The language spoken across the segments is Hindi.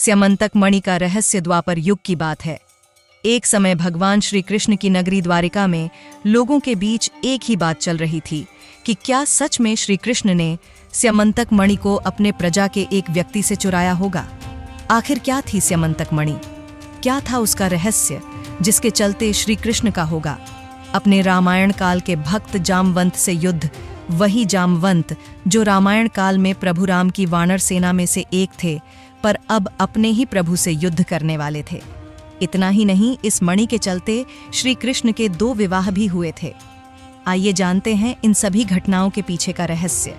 स्यमंतक मणि का रहस्य द्वापर युग की बात है। एक समय भगवान श्री कृष्ण की नगरी द्वारिका में लोगों के बीच एक ही बात चल रही थी कि क्या सच में श्री कृष्ण ने स्यमंतक मणि को अपने प्रजा के एक व्यक्ति से चुराया होगा। आखिर क्या थी स्यमंतक मणि, क्या था उसका रहस्य जिसके चलते श्री कृष्ण का होगा अपने रामायण काल के भक्त जामवंत से युद्ध, वही जामवंत जो रामायण काल में प्रभु राम की वानर सेना में से एक थे, पर अब अपने ही प्रभु से युद्ध करने वाले थे। इतना ही नहीं, इस मणि के चलते श्री कृष्ण के 2 विवाह भी हुए थे। आइए जानते हैं इन सभी घटनाओं के पीछे का रहस्य।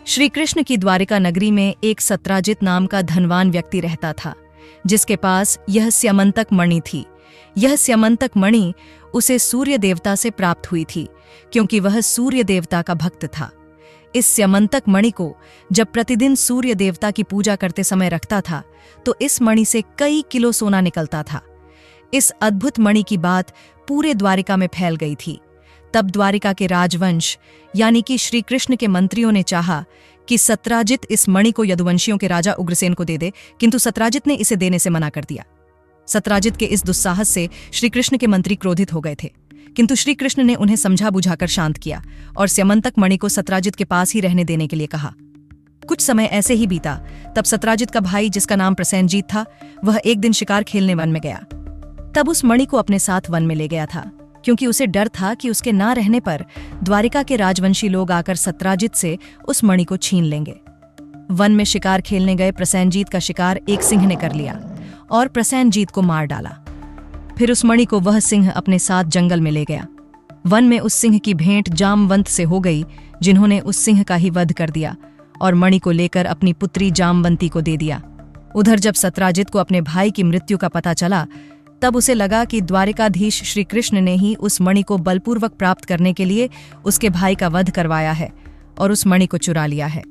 श्री कृष्ण की द्वारिका नगरी में एक सत्राजित नाम का धनवान व्यक्ति रहता था, जिसके पास यह स्यमंतक मणि थी। यह स्यमंतक मणि उसे सूर्य देवता से प्राप्त हुई थी, क्योंकि वह सूर्य देवता का भक्त था। इस स्यमंतक मणि को जब प्रतिदिन सूर्य देवता की पूजा करते समय रखता था, तो इस मणि से कई किलो सोना निकलता था। इस अद्भुत मणि की बात पूरे द्वारिका में फैल गई थी। तब द्वारिका के राजवंश यानी कि श्री कृष्ण के मंत्रियों ने चाहा कि सत्राजित इस मणि को यदुवंशियों के राजा उग्रसेन को दे दे, किंतु सत्राजित ने इसे देने से मना कर दिया। सत्राजित के इस दुस्साहस से श्री कृष्ण के मंत्री क्रोधित हो गए थे, किंतु श्री कृष्ण ने उन्हें समझा बुझाकर शांत किया और स्यमंतक मणि को सत्राजित के पास ही रहने देने के लिए कहा। कुछ समय ऐसे ही बीता। तब सत्राजित का भाई, जिसका नाम प्रसेनजीत था, वह एक दिन शिकार खेलने वन में गया। तब उस मणि को अपने साथ वन में ले गया था, क्योंकि उसे डर था कि उसके ना रहने पर द्वारिका के राजवंशी लोग आकर सत्राजित से उस मणि को छीन लेंगे। वन में शिकार खेलने गए प्रसेनजीत का शिकार एक सिंह ने कर लिया और प्रसेनजीत को मार डाला। फिर उस मणि को वह सिंह अपने साथ जंगल में ले गया। वन में उस सिंह की भेंट जामवंत से हो गई, जिन्होंने उस सिंह का ही वध कर दिया और मणि को लेकर अपनी पुत्री जामवंती को दे दिया। उधर जब सत्राजित को अपने भाई की मृत्यु का पता चला, तब उसे लगा कि द्वारिकाधीश श्री कृष्ण ने ही उस मणि को बलपूर्वक प्राप्त करने के लिए उसके भाई का वध करवाया है और उस मणि को चुरा लिया है।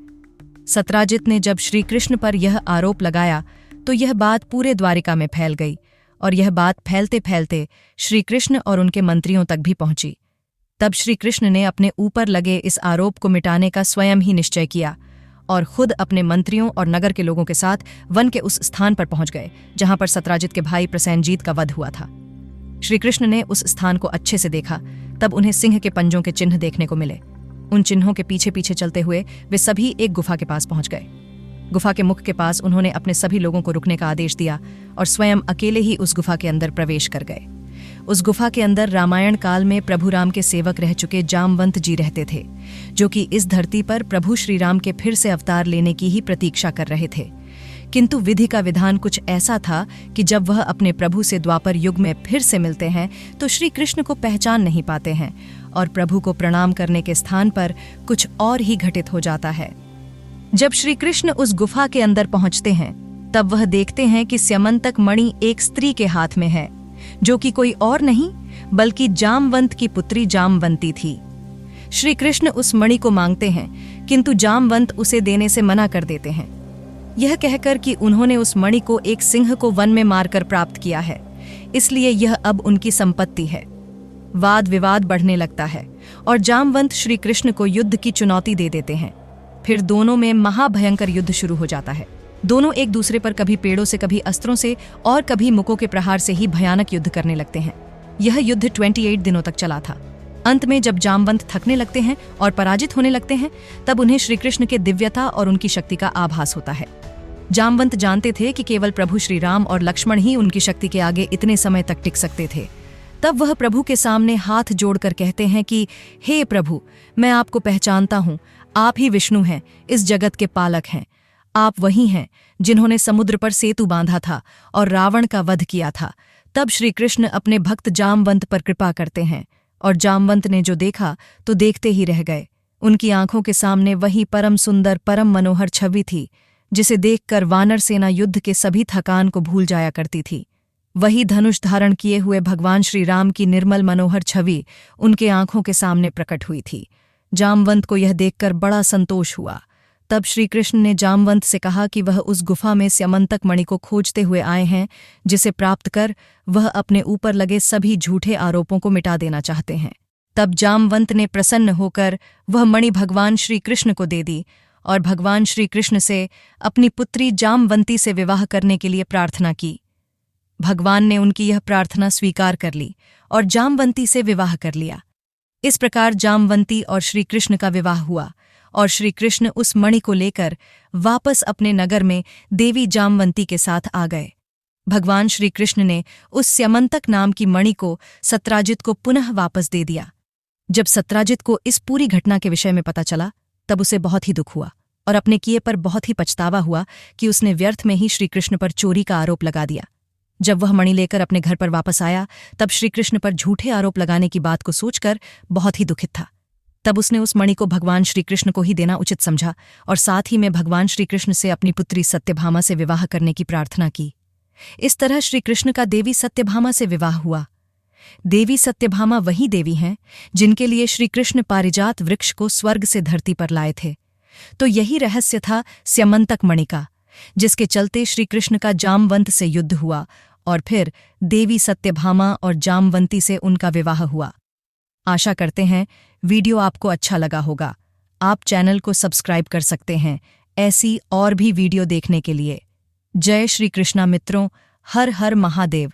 सत्राजित ने जब श्री कृष्ण पर यह आरोप लगाया, तो यह बात पूरे द्वारिका में फैल गई और यह बात फैलते फैलते श्री कृष्ण और उनके मंत्रियों तक भी पहुंची। तब श्री कृष्ण ने अपने ऊपर लगे इस आरोप को मिटाने का स्वयं ही निश्चय किया और खुद अपने मंत्रियों और नगर के लोगों के साथ वन के उस स्थान पर पहुंच गए जहां पर सत्राजित के भाई प्रसेनजीत का वध हुआ था। श्री कृष्ण ने उस स्थान को अच्छे से देखा। तब उन्हें सिंह के पंजों के चिन्ह देखने को मिले। उन चिन्हों के पीछे पीछे चलते हुए वे सभी एक गुफा के पास पहुंच गए। गुफा के मुख के पास उन्होंने अपने सभी लोगों को रुकने का आदेश दिया और स्वयं अकेले ही उस गुफा के अंदर प्रवेश कर गए। उस गुफा के अंदर रामायण काल में प्रभु राम के सेवक रह चुके जामवंत जी रहते थे, जो कि इस धरती पर प्रभु श्री राम के फिर से अवतार लेने की ही प्रतीक्षा कर रहे थे। किंतु विधि का विधान कुछ ऐसा था कि जब वह अपने प्रभु से द्वापर युग में फिर से मिलते हैं, तो श्री कृष्ण को पहचान नहीं पाते हैं और प्रभु को प्रणाम करने के स्थान पर कुछ और ही घटित हो जाता है। जब श्री कृष्ण उस गुफा के अंदर पहुंचते हैं, तब वह देखते हैं कि स्यमंतक मणि एक स्त्री के हाथ में है, जो कि कोई और नहीं बल्कि जामवंत की पुत्री जामवंती थी। श्री कृष्ण उस मणि को मांगते हैं, किंतु जामवंत उसे देने से मना कर देते हैं, यह कहकर कि उन्होंने उस मणि को एक सिंह को वन में मारकर प्राप्त किया है, इसलिए यह अब उनकी संपत्ति है। वाद विवाद बढ़ने लगता है और जामवंत श्री कृष्ण को युद्ध की चुनौती दे देते हैं। फिर दोनों में महाभयंकर युद्ध शुरू हो जाता है। दोनों एक दूसरे पर कभी पेड़ों से, कभी अस्त्रों से और कभी मुक्कों के प्रहार से ही भयानक युद्ध करने लगते हैं। यह युद्ध 28 दिनों तक चला था। अंत में जब जामवंत थकने लगते हैं और पराजित होने लगते हैं, तब उन्हें श्री कृष्ण के दिव्यता और उनकी शक्ति का आभास होता है। जामवंत जानते थे कि केवल प्रभु श्री राम और लक्ष्मण ही उनकी शक्ति के आगे इतने समय तक टिक सकते थे। तब वह प्रभु के सामने हाथ जोड़कर कहते हैं कि हे प्रभु, मैं आपको पहचानता हूँ, आप ही विष्णु हैं, इस जगत के पालक हैं। आप वही हैं जिन्होंने समुद्र पर सेतु बांधा था और रावण का वध किया था। तब श्री कृष्ण अपने भक्त जामवंत पर कृपा करते हैं और जामवंत ने जो देखा तो देखते ही रह गए। उनकी आंखों के सामने वही परम सुंदर, परम मनोहर छवि थी, जिसे देखकर वानर सेना युद्ध के सभी थकान को भूल जाया करती थी। वही धनुष धारण किए हुए भगवान श्री राम की निर्मल मनोहर छवि उनके आंखों के सामने प्रकट हुई थी। जामवंत को यह देखकर बड़ा संतोष हुआ। तब श्री कृष्ण ने जामवंत से कहा कि वह उस गुफा में स्यमंतक मणि को खोजते हुए आए हैं, जिसे प्राप्त कर वह अपने ऊपर लगे सभी झूठे आरोपों को मिटा देना चाहते हैं। तब जामवंत ने प्रसन्न होकर वह मणि भगवान श्री कृष्ण को दे दी और भगवान श्री कृष्ण से अपनी पुत्री जामवंती से विवाह करने के लिए प्रार्थना की। भगवान ने उनकी यह प्रार्थना स्वीकार कर ली और जामवंती से विवाह कर लिया। इस प्रकार जामवंती और श्री कृष्ण का विवाह हुआ और श्री कृष्ण उस मणि को लेकर वापस अपने नगर में देवी जामवंती के साथ आ गए। भगवान श्री कृष्ण ने उस स्यमंतक नाम की मणि को सत्राजित को पुनः वापस दे दिया। जब सत्राजित को इस पूरी घटना के विषय में पता चला तब उसे बहुत ही दुख हुआ और अपने किए पर बहुत ही पछतावा हुआ कि उसने व्यर्थ में ही श्री कृष्ण पर चोरी का आरोप लगा दिया। जब वह मणि लेकर अपने घर पर वापस आया तब श्री कृष्ण पर झूठे आरोप लगाने की बात को सोचकर बहुत ही दुखित था। तब उसने उस मणि को भगवान श्री कृष्ण को ही देना उचित समझा और साथ ही में भगवान श्री कृष्ण से अपनी पुत्री सत्यभामा से विवाह करने की प्रार्थना की। इस तरह श्री कृष्ण का देवी सत्यभामा से विवाह हुआ। देवी सत्यभामा वही देवी हैं जिनके लिए श्री कृष्ण पारिजात वृक्ष को स्वर्ग से धरती पर लाए थे। तो यही रहस्य था स्यमंतक मणि का, जिसके चलते श्री कृष्ण का जामवंत से युद्ध हुआ और फिर देवी सत्यभामा और जामवंती से उनका विवाह हुआ। आशा करते हैं वीडियो आपको अच्छा लगा होगा। आप चैनल को सब्सक्राइब कर सकते हैं ऐसी और भी वीडियो देखने के लिए। जय श्री कृष्णा मित्रों, हर हर महादेव।